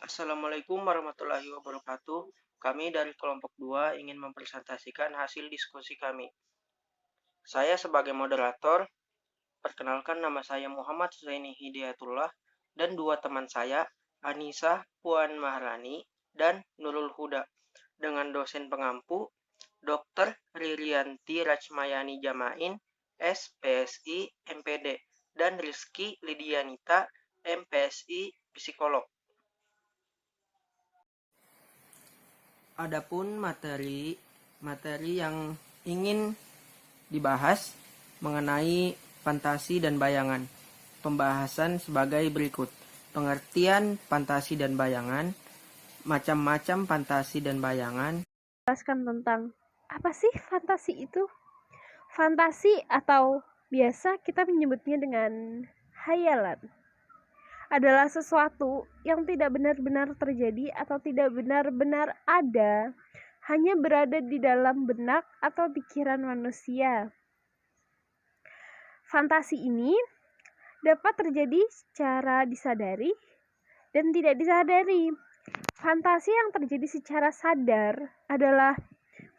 Assalamualaikum warahmatullahi wabarakatuh. Kami dari kelompok 2 ingin mempresentasikan hasil diskusi kami. Saya sebagai moderator, perkenalkan nama saya Muhammad Zaini Hidayatullah dan dua teman saya, Anissa Puan Maharani dan Nurul Huda, dengan dosen pengampu Dr. Ririanti Rachmayani Jamain, SPSI MPD, dan Rizky Lidianita, MPSI Psikolog. Adapun materi yang ingin dibahas mengenai fantasi dan bayangan. Pembahasan sebagai berikut. Pengertian fantasi dan bayangan, macam-macam fantasi dan bayangan. Jelaskan tentang apa sih fantasi itu? Fantasi atau biasa kita menyebutnya dengan hayalan adalah sesuatu yang tidak benar-benar terjadi atau tidak benar-benar ada, hanya berada di dalam benak atau pikiran manusia. Fantasi ini dapat terjadi secara disadari dan tidak disadari. Fantasi yang terjadi secara sadar adalah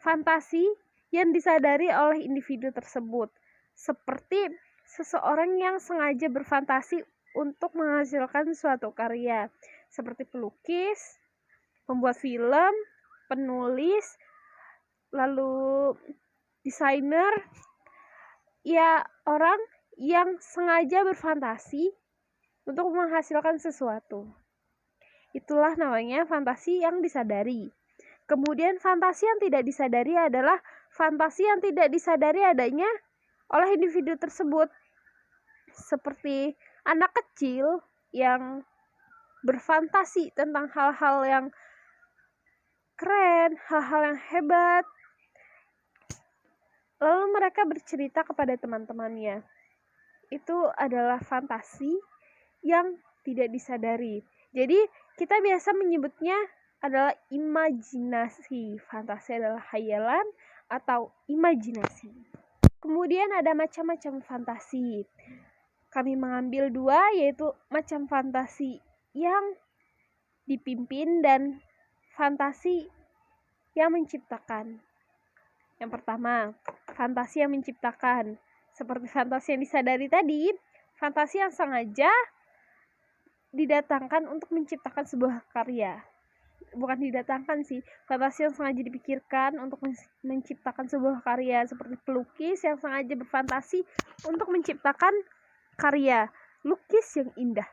fantasi yang disadari oleh individu tersebut, seperti seseorang yang sengaja berfantasi untuk menghasilkan suatu karya, seperti pelukis, pembuat film, penulis, lalu desainer, ya orang yang sengaja berfantasi untuk menghasilkan sesuatu. Itulah namanya fantasi yang disadari. Kemudian fantasi yang tidak disadari adalah fantasi yang tidak disadari adanya oleh individu tersebut. Seperti anak kecil yang berfantasi tentang hal-hal yang keren, hal-hal yang hebat. Lalu mereka bercerita kepada teman-temannya. Itu adalah fantasi yang tidak disadari. Jadi kita biasa menyebutnya adalah imajinasi. Fantasi adalah khayalan atau imajinasi. Kemudian ada macam-macam fantasi. Kami mengambil dua, yaitu macam fantasi yang dipimpin dan fantasi yang menciptakan. Yang pertama, fantasi yang menciptakan. Seperti fantasi yang disadari tadi, fantasi yang sengaja didatangkan untuk menciptakan sebuah karya. Bukan didatangkan sih, fantasi yang sengaja dipikirkan untuk menciptakan sebuah karya, seperti pelukis yang sengaja berfantasi untuk menciptakan karya lukis yang indah.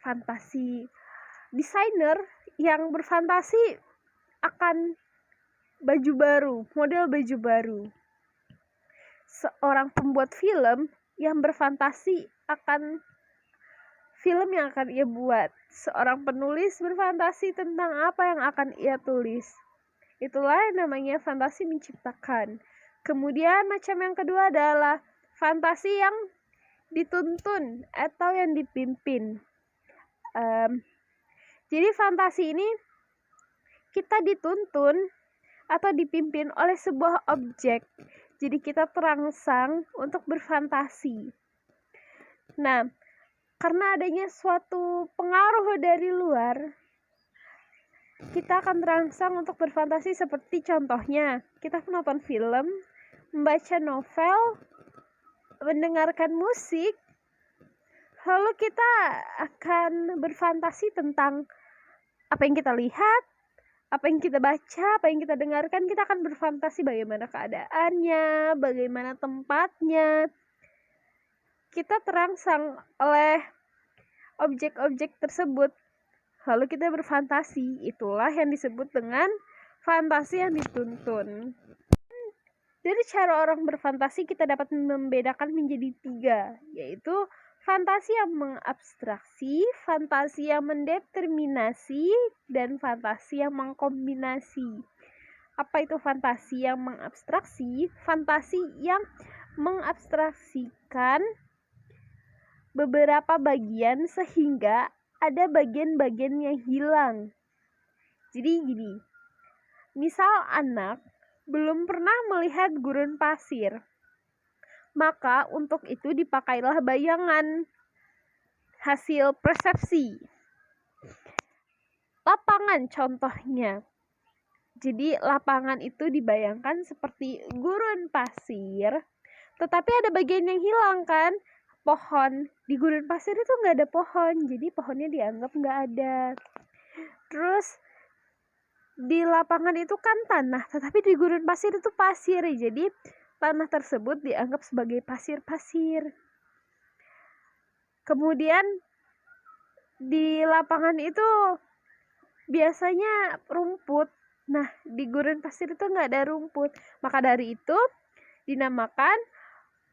Fantasi desainer yang berfantasi akan baju baru, model baju baru. Seorang pembuat film yang berfantasi akan film yang akan ia buat. Seorang penulis berfantasi tentang apa yang akan ia tulis. Itulah yang namanya fantasi menciptakan. Kemudian macam yang kedua adalah fantasi yang dituntun atau yang dipimpin. Jadi fantasi ini kita dituntun atau dipimpin oleh sebuah objek. Jadi kita terangsang untuk berfantasi. Nah, karena adanya suatu pengaruh dari luar, kita akan terangsang untuk berfantasi, seperti contohnya kita menonton film, membaca novel, mendengarkan musik, lalu kita akan berfantasi tentang apa yang kita lihat, apa yang kita baca, apa yang kita dengarkan. Kita akan berfantasi bagaimana keadaannya, bagaimana tempatnya. Kita terangsang oleh objek-objek tersebut, lalu kita berfantasi. Itulah yang disebut dengan fantasi yang dituntun. Dari cara orang berfantasi kita dapat membedakan menjadi 3, yaitu fantasi yang mengabstraksi, fantasi yang mendeterminasi, dan fantasi yang mengkombinasi. Apa itu fantasi yang mengabstraksi? Fantasi yang mengabstraksikan beberapa bagian sehingga ada bagian-bagian yang hilang. Jadi gini, misal anak belum pernah melihat gurun pasir, maka untuk itu dipakailah bayangan hasil persepsi. lapangan contohnya. Jadi lapangan itu dibayangkan seperti gurun pasir, tetapi ada bagian yang hilang kan, pohon. Di gurun pasir itu nggak ada pohon, jadi pohonnya dianggap nggak ada. Terus di lapangan itu kan tanah, tetapi di gurun pasir itu pasir, jadi tanah tersebut dianggap sebagai pasir-pasir. Kemudian di lapangan itu biasanya rumput. Nah, di gurun pasir itu nggak ada rumput. Maka dari itu dinamakan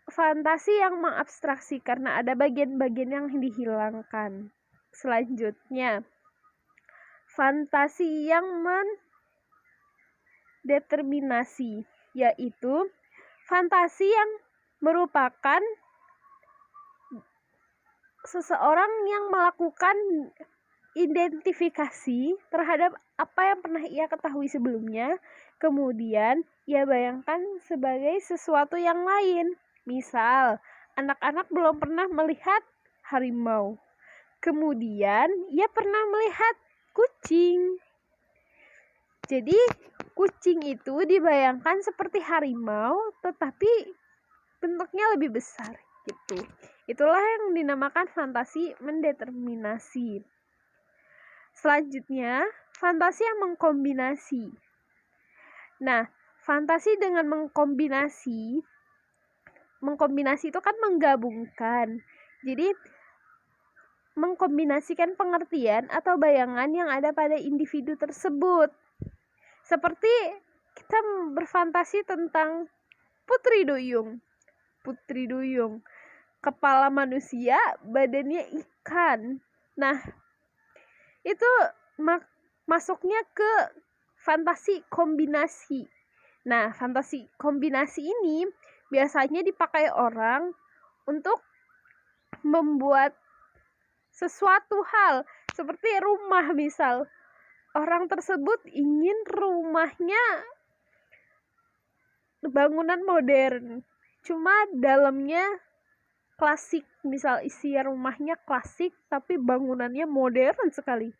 fantasi yang mengabstraksi karena ada bagian-bagian yang dihilangkan. Selanjutnya, fantasi yang mendeterminasi, yaitu fantasi yang merupakan seseorang yang melakukan identifikasi terhadap apa yang pernah ia ketahui sebelumnya, kemudian ia bayangkan sebagai sesuatu yang lain. Misal, anak-anak belum pernah melihat harimau, kemudian ia pernah melihat kucing. Jadi, kucing itu dibayangkan seperti harimau, tetapi bentuknya lebih besar gitu. Itulah yang dinamakan fantasi mendeterminasi. Selanjutnya, fantasi yang mengkombinasi. Nah, fantasi dengan mengkombinasi itu kan menggabungkan. Jadi, mengkombinasikan pengertian atau bayangan yang ada pada individu tersebut. Seperti kita berfantasi tentang Putri Duyung. Kepala manusia, badannya ikan. Nah, itu masuknya ke fantasi kombinasi. Nah, fantasi kombinasi ini biasanya dipakai orang untuk membuat sesuatu hal, seperti rumah misal. Orang tersebut ingin rumahnya bangunan modern, cuma dalamnya klasik, misal isi rumahnya klasik tapi bangunannya modern sekali.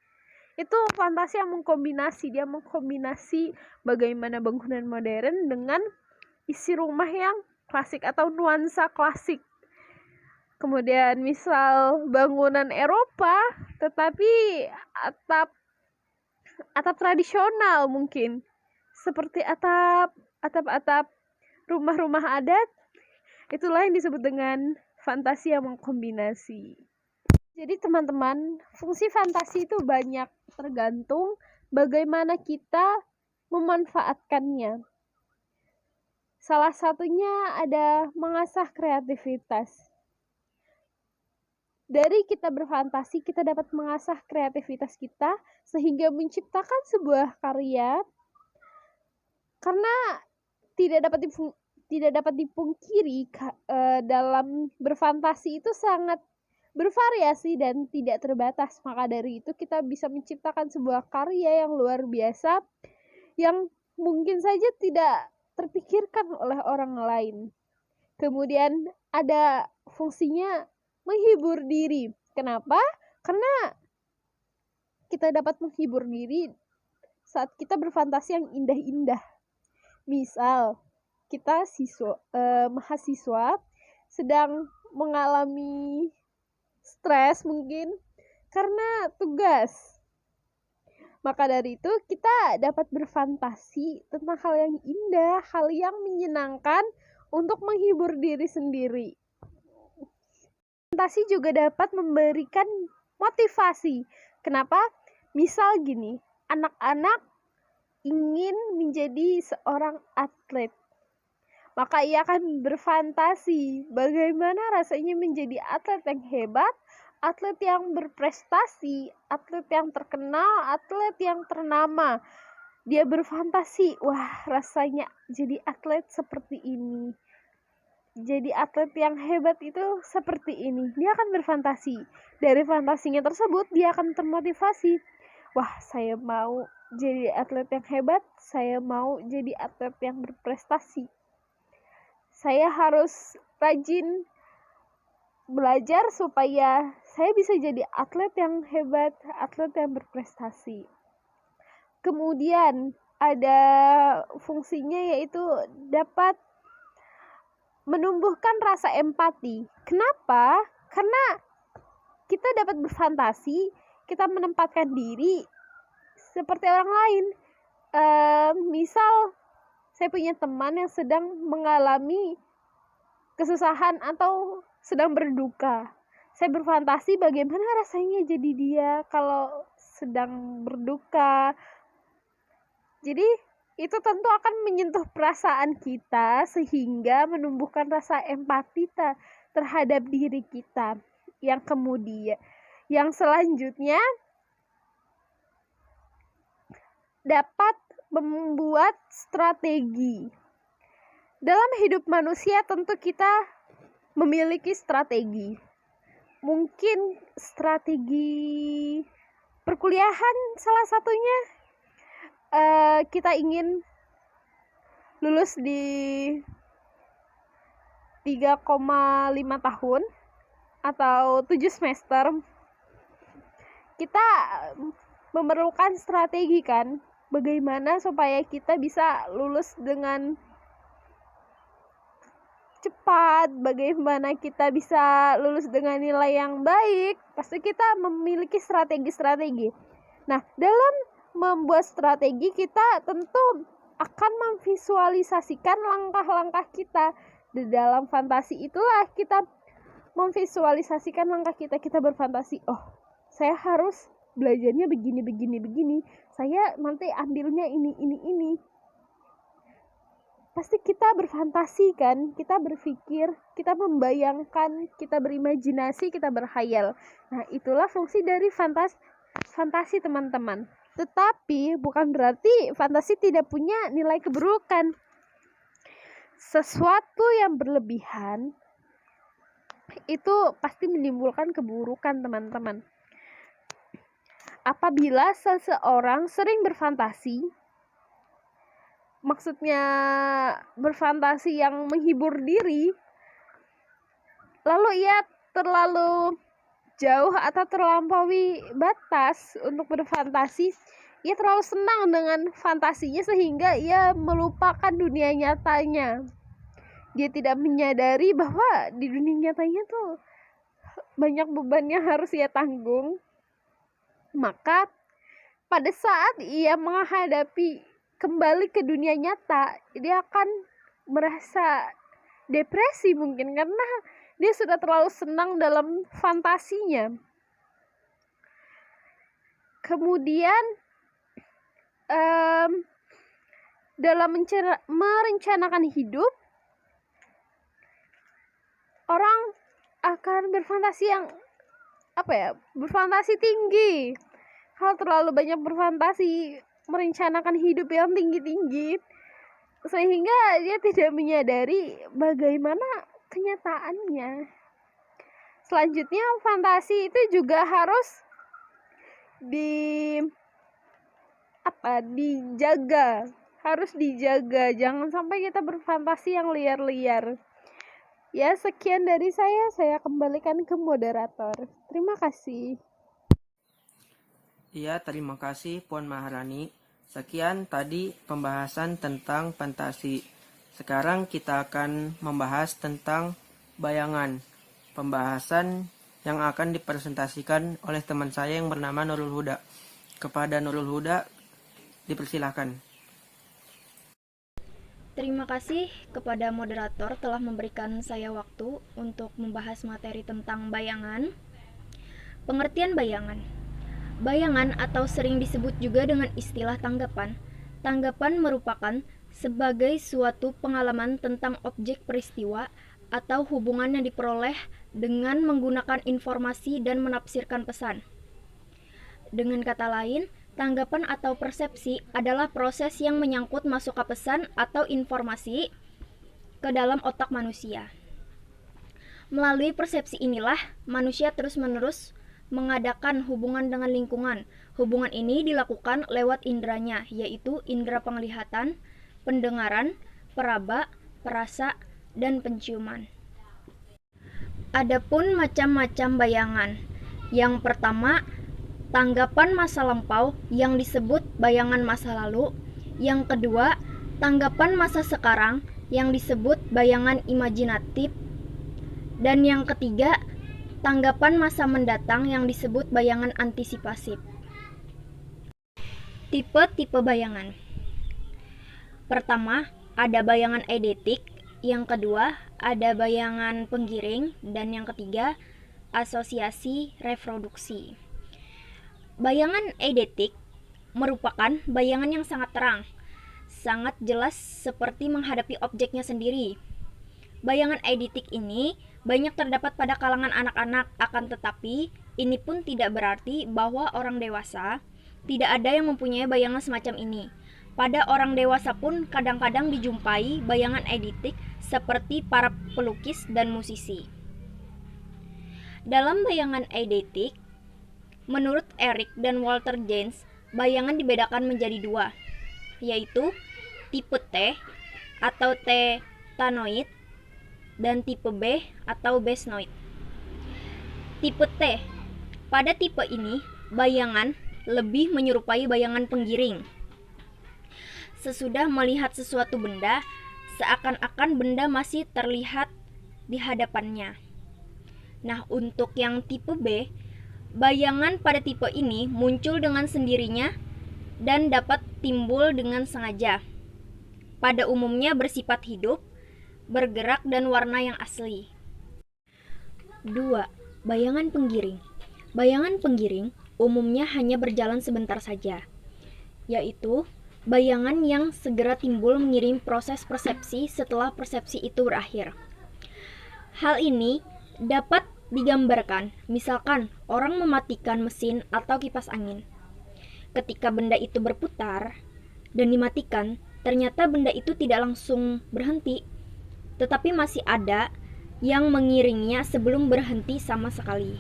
Itu fantasi yang mengkombinasi, dia mengkombinasi bagaimana bangunan modern dengan isi rumah yang klasik atau nuansa klasik. Kemudian misal bangunan Eropa tetapi atap tradisional, mungkin seperti atap rumah-rumah adat. Itulah yang disebut dengan fantasi yang mengkombinasi. Jadi teman-teman, fungsi fantasi itu banyak, tergantung bagaimana kita memanfaatkannya. Salah satunya ada mengasah kreativitas. Dari kita berfantasi, kita dapat mengasah kreativitas kita sehingga menciptakan sebuah karya. Karena tidak dapat dipungkiri dalam berfantasi itu sangat bervariasi dan tidak terbatas. Maka dari itu kita bisa menciptakan sebuah karya yang luar biasa yang mungkin saja tidak terpikirkan oleh orang lain. Kemudian ada fungsinya menghibur diri. Kenapa? Karena kita dapat menghibur diri saat kita berfantasi yang indah-indah. Misal, kita mahasiswa sedang mengalami stres mungkin karena tugas. Maka dari itu kita dapat berfantasi tentang hal yang indah, hal yang menyenangkan untuk menghibur diri sendiri. Fantasi juga dapat memberikan motivasi. Kenapa? Misal gini, anak-anak ingin menjadi seorang atlet. Maka ia akan berfantasi bagaimana rasanya menjadi atlet yang hebat, atlet yang berprestasi, atlet yang terkenal, atlet yang ternama. Dia berfantasi, wah rasanya jadi atlet seperti ini. Jadi atlet yang hebat itu seperti ini. Dia akan berfantasi. Dari fantasinya tersebut dia akan termotivasi. Wah, saya mau jadi atlet yang hebat, saya mau jadi atlet yang berprestasi. Saya harus rajin belajar supaya saya bisa jadi atlet yang hebat, atlet yang berprestasi. Kemudian ada fungsinya yaitu dapat menumbuhkan rasa empati. Kenapa? Karena kita dapat berfantasi, kita menempatkan diri seperti orang lain. Misal saya punya teman yang sedang mengalami kesusahan atau sedang berduka. Saya berfantasi bagaimana rasanya jadi dia kalau sedang berduka. Jadi itu tentu akan menyentuh perasaan kita sehingga menumbuhkan rasa empati terhadap diri kita. Yang selanjutnya dapat membuat strategi. Dalam hidup manusia tentu kita memiliki strategi. Mungkin strategi perkuliahan salah satunya. Kita ingin lulus di 3,5 tahun atau 7 semester. Kita memerlukan strategi kan, bagaimana supaya kita bisa lulus dengan cepat, bagaimana kita bisa lulus dengan nilai yang baik. Pasti kita memiliki strategi-strategi. Nah, dalam membuat strategi kita tentu akan memvisualisasikan langkah-langkah kita. Di dalam fantasi itulah kita memvisualisasikan langkah kita. Kita berfantasi, oh saya harus belajarnya begini. Saya nanti ambilnya ini. Pasti kita berfantasi kan, kita berpikir, kita membayangkan, kita berimajinasi, kita berkhayal. Nah, itulah fungsi dari fantasi teman-teman. Tetapi bukan berarti fantasi tidak punya nilai keburukan. Sesuatu yang berlebihan itu pasti menimbulkan keburukan, teman-teman. Apabila seseorang sering berfantasi, maksudnya berfantasi yang menghibur diri, lalu ia terlalu jauh atau terlampaui batas untuk berfantasi, ia terlalu senang dengan fantasinya sehingga ia melupakan dunia nyatanya. Dia tidak menyadari bahwa di dunia nyatanya tuh banyak beban yang harus ia tanggung. Maka pada saat ia menghadapi kembali ke dunia nyata, dia akan merasa depresi mungkin karena dia sudah terlalu senang dalam fantasinya. Kemudian dalam merencanakan hidup, orang akan berfantasi berfantasi tinggi. Kalau terlalu banyak berfantasi, merencanakan hidup yang tinggi-tinggi, sehingga dia tidak menyadari bagaimana kenyataannya. Selanjutnya, fantasi itu juga harus dijaga, jangan sampai kita berfantasi yang liar-liar. Ya, sekian dari saya kembalikan ke moderator. Terima kasih. Iya, terima kasih Puan Maharani. Sekian tadi pembahasan tentang fantasi. Sekarang kita akan membahas tentang bayangan. Pembahasan yang akan dipresentasikan oleh teman saya yang bernama Nurul Huda. Kepada Nurul Huda, dipersilahkan. Terima kasih kepada moderator telah memberikan saya waktu untuk membahas materi tentang bayangan. Pengertian bayangan. Bayangan atau sering disebut juga dengan istilah tanggapan. Tanggapan merupakan sebagai suatu pengalaman tentang objek peristiwa atau hubungan yang diperoleh dengan menggunakan informasi dan menafsirkan pesan. Dengan kata lain, tanggapan atau persepsi adalah proses yang menyangkut masuk ke pesan atau informasi ke dalam otak manusia. Melalui persepsi inilah, manusia terus-menerus mengadakan hubungan dengan lingkungan. Hubungan ini dilakukan lewat inderanya, yaitu indera penglihatan, pendengaran, peraba, perasa, dan penciuman. Adapun macam-macam bayangan. Yang pertama, tanggapan masa lampau yang disebut bayangan masa lalu. Yang kedua, tanggapan masa sekarang yang disebut bayangan imajinatif. Dan yang ketiga, tanggapan masa mendatang yang disebut bayangan antisipasif. Tipe-tipe bayangan. Pertama, ada bayangan eidetik. Yang kedua, ada bayangan penggiring. Dan yang ketiga, asosiasi reproduksi. Bayangan eidetik merupakan bayangan yang sangat terang, sangat jelas seperti menghadapi objeknya sendiri. Bayangan eidetik ini banyak terdapat pada kalangan anak-anak, akan tetapi ini pun tidak berarti bahwa orang dewasa tidak ada yang mempunyai bayangan semacam ini. Pada orang dewasa pun kadang-kadang dijumpai bayangan eidetik seperti para pelukis dan musisi. Dalam bayangan eidetik, menurut Eric dan Walter Janes, bayangan dibedakan menjadi dua, yaitu tipe T atau T-tanoid dan tipe B atau Besnoid. Tipe T. Pada tipe ini, bayangan lebih menyerupai bayangan penggiring. Sesudah melihat sesuatu benda, seakan-akan benda masih terlihat di hadapannya. Nah, untuk yang tipe B, bayangan pada tipe ini muncul dengan sendirinya dan dapat timbul dengan sengaja. Pada umumnya bersifat hidup, bergerak dan warna yang asli. 2. Bayangan penggiring. Bayangan penggiring umumnya hanya berjalan sebentar saja, yaitu bayangan yang segera timbul mengiring proses persepsi setelah persepsi itu berakhir. Hal ini dapat digambarkan, misalkan orang mematikan mesin atau kipas angin. Ketika benda itu berputar dan dimatikan, ternyata benda itu tidak langsung berhenti, tetapi masih ada yang mengiringnya sebelum berhenti sama sekali.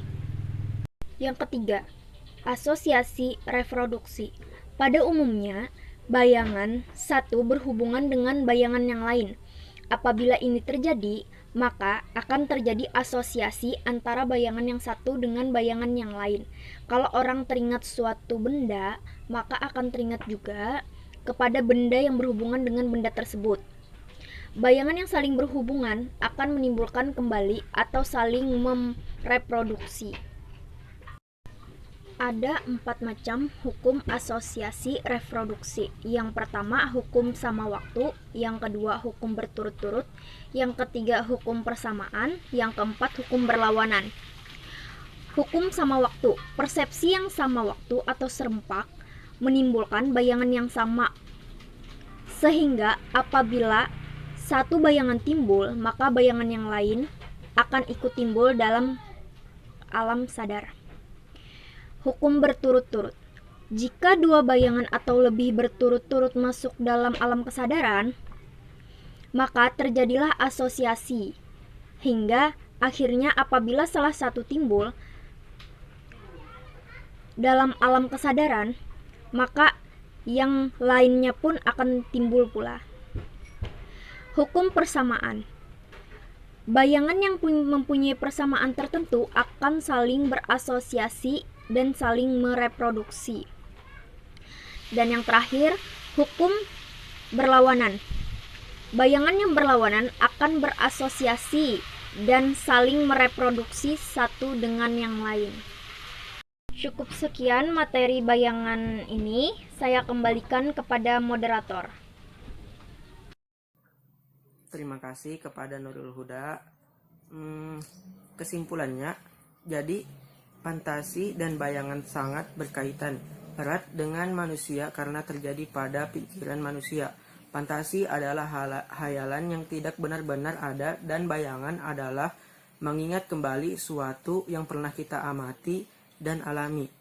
Yang ketiga, asosiasi reproduksi. Pada umumnya, bayangan satu berhubungan dengan bayangan yang lain. Apabila ini terjadi, maka akan terjadi asosiasi antara bayangan yang satu dengan bayangan yang lain. Kalau orang teringat suatu benda, maka akan teringat juga kepada benda yang berhubungan dengan benda tersebut. Bayangan yang saling berhubungan akan menimbulkan kembali atau saling mereproduksi. Ada 4 macam hukum asosiasi reproduksi. Yang pertama, hukum sama waktu. Yang kedua, hukum berturut-turut. Yang ketiga, hukum persamaan. Yang keempat, hukum berlawanan. Hukum sama waktu. Persepsi yang sama waktu atau serempak menimbulkan bayangan yang sama. Sehingga apabila satu bayangan timbul, maka bayangan yang lain akan ikut timbul dalam alam sadar. Hukum berturut-turut. Jika dua bayangan atau lebih berturut-turut masuk dalam alam kesadaran, maka terjadilah asosiasi. Hingga akhirnya apabila salah satu timbul dalam alam kesadaran, maka yang lainnya pun akan timbul pula. Hukum persamaan. Bayangan yang mempunyai persamaan tertentu akan saling berasosiasi dan saling mereproduksi. Dan yang terakhir, hukum berlawanan. Bayangan yang berlawanan akan berasosiasi dan saling mereproduksi satu dengan yang lain. Cukup sekian materi bayangan ini, saya kembalikan kepada moderator. Terima kasih kepada Nurul Huda. Kesimpulannya, jadi fantasi dan bayangan sangat berkaitan erat dengan manusia karena terjadi pada pikiran manusia. Fantasi adalah hayalan yang tidak benar-benar ada, dan bayangan adalah mengingat kembali suatu yang pernah kita amati dan alami.